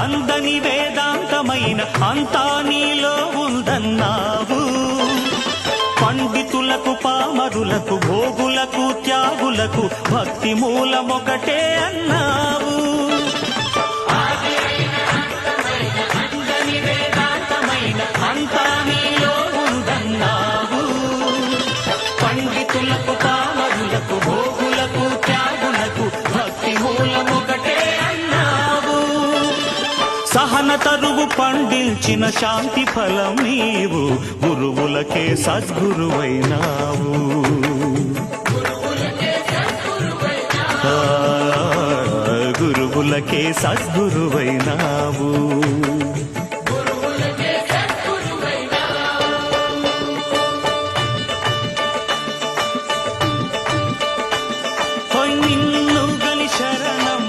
అందని వేదాంతమైన అంతా నీలో ఉందన్నావు. పండితులకు పామరులకు భోగులకు త్యాగులకు భక్తి మూలమొకటే అన్నావు. అందని వేదాంతమైన అంతా నీలో ఉందన్నావు. పండితులకు పామరులకు భోగులకు త్యాగులకు భక్తి మూలమొకటే అన్నావు. సహన తరువు పండించిన శాంతి ఫలం నీవు, గురువులకే సద్గురువైనావు. గురువులకే సద్గురువైనావు.